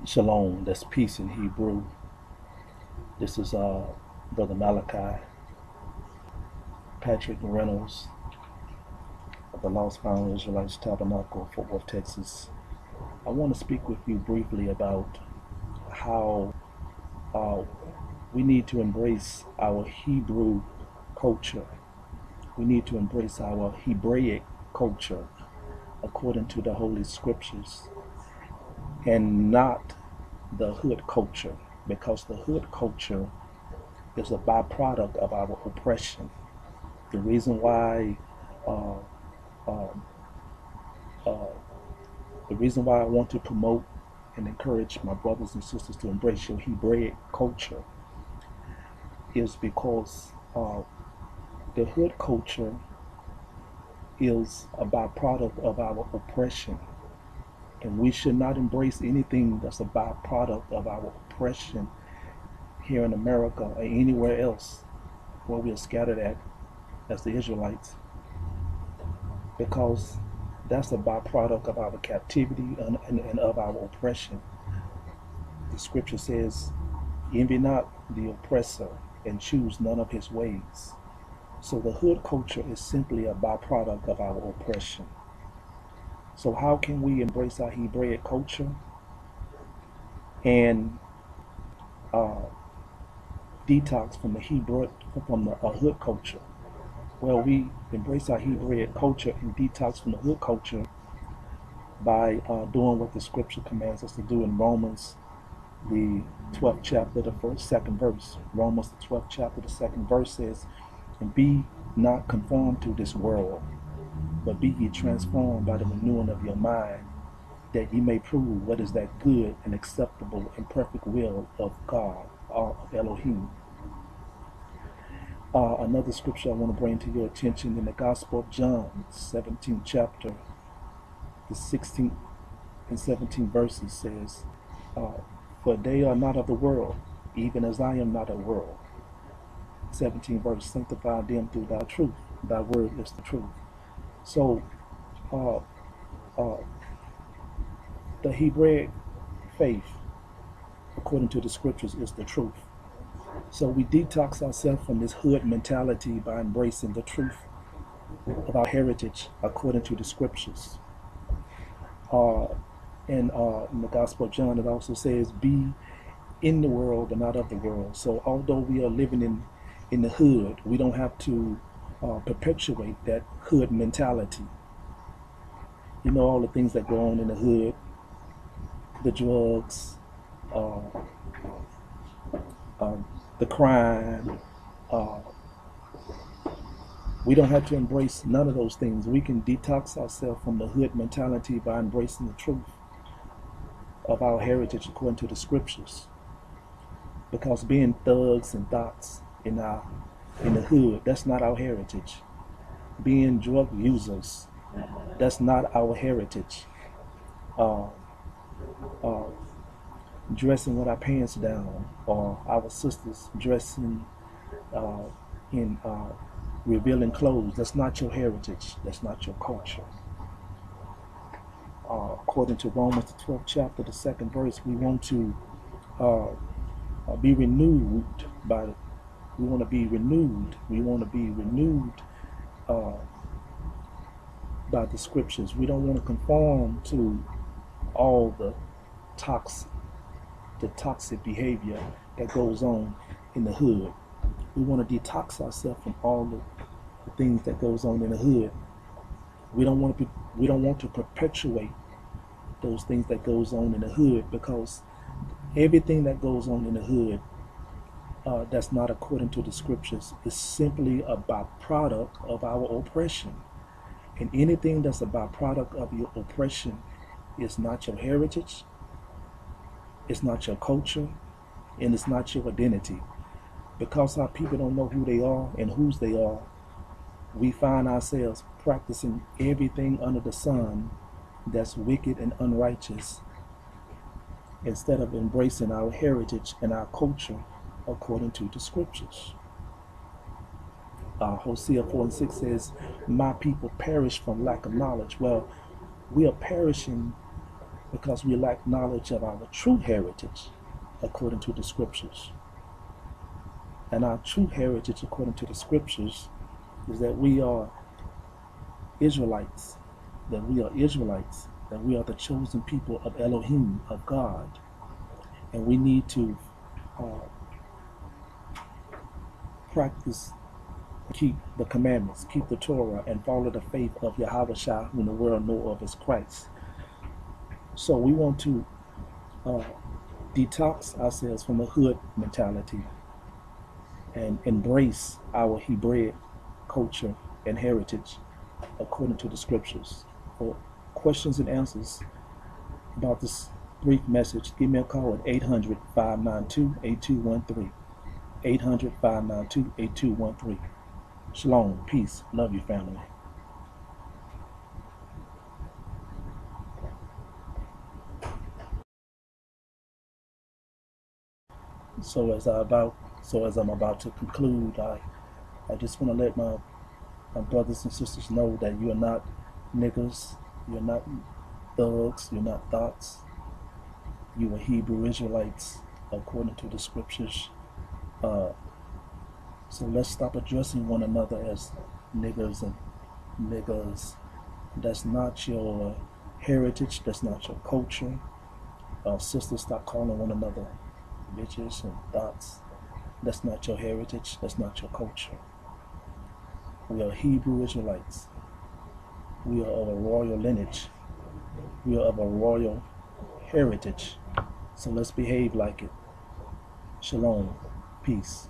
Shalom, that's peace in Hebrew. This is Brother Malachi, Patrick Reynolds of the Lost Found Israelites Tabernacle, Fort Worth, Texas. I want to speak with you briefly about how we need to embrace our Hebrew culture. We need to embrace our Hebraic culture according to the Holy Scriptures, and not the hood culture, because the hood culture is a byproduct of our oppression. The reason why uh, uh, uh, the reason why I want to promote and encourage my brothers and sisters to embrace your Hebraic culture is because the hood culture is a byproduct of our oppression, and we should not embrace anything that's a byproduct of our oppression here in America or anywhere else where we are scattered at as the Israelites, because that's a byproduct of our captivity and of our oppression. The scripture says, envy not the oppressor and choose none of his ways. So the hood culture is simply a byproduct of our oppression. So how can we embrace our Hebraic culture and uh, detox from the hood culture? Well, we embrace our Hebraic culture and detox from the hood culture by doing what the scripture commands us to do in Romans, the 12th chapter, the second verse. Romans, the 12th chapter, the second verse says, and be not conformed to this world, but be ye transformed by the renewing of your mind, that ye may prove what is that good and acceptable and perfect will of God, of Elohim. Another scripture I want to bring to your attention in the Gospel of John, 17th chapter, the 16th and 17th verses says, for they are not of the world, even as I am not of the world. 17th verse, sanctify them through thy truth. Thy word is the truth. So, uh, uh, the Hebraic faith, according to the scriptures, is the truth. So we detox ourselves from this hood mentality by embracing the truth of our heritage according to the scriptures. In the Gospel of John, it also says, be in the world but not of the world. So although we are living in the hood, we don't have to perpetuate that hood mentality. You know, all the things that go on in the hood, the drugs, uh, uh, the crime. Uh, we don't have to embrace none of those things. We can detox ourselves from the hood mentality by embracing the truth of our heritage according to the scriptures. Because being thugs and thoughts in the hood, that's not our heritage. Being drug users, that's not our heritage. Uh, uh, Dressing with our pants down, or our sisters dressing uh, in revealing clothes, that's not your heritage. That's not your culture. According to Romans, the 12th chapter, the second verse, we want to be renewed by. We want to be renewed. We want to be renewed uh, by the scriptures. We don't want to conform to all the toxic behavior that goes on in the hood. We want to detox ourselves from all the things that goes on in the hood. We don't want to perpetuate those things that goes on in the hood, because everything that goes on in the hood that's not according to the scriptures is simply a byproduct of our oppression. And anything that's a byproduct of your oppression is not your heritage, it's not your culture, and it's not your identity. Because our people don't know who they are and whose they are, we find ourselves practicing everything under the sun that's wicked and unrighteous, instead of embracing our heritage and our culture according to the scriptures. Hosea 4:6 says, my people perish from lack of knowledge. Well, we are perishing because we lack knowledge of our true heritage according to the scriptures. And our true heritage according to the scriptures is that we are Israelites, that we are Israelites, that we are the chosen people of Elohim, of God. And we need to practice, keep the commandments, keep the Torah, and follow the faith of Yahweh Shah, whom the world know of as Christ. So we want to detox ourselves from a hood mentality and embrace our Hebraic culture and heritage according to the scriptures. For questions and answers about this brief message, give me a call at 800-592-8213. 800-592-8213. Shalom, peace, love you, family. So as I'm about to conclude, I just want to let my brothers and sisters know that you are not niggers, you're not thugs, you're not thoughts. You are Hebrew Israelites according to the scriptures. So let's stop addressing one another as niggers and niggas. That's not your heritage, that's not your culture. Sisters, stop calling one another bitches and thoughts. That's not your heritage, that's not your culture. We are Hebrew Israelites. We are of a royal lineage. We are of a royal heritage. So let's behave like it. Shalom. Peace.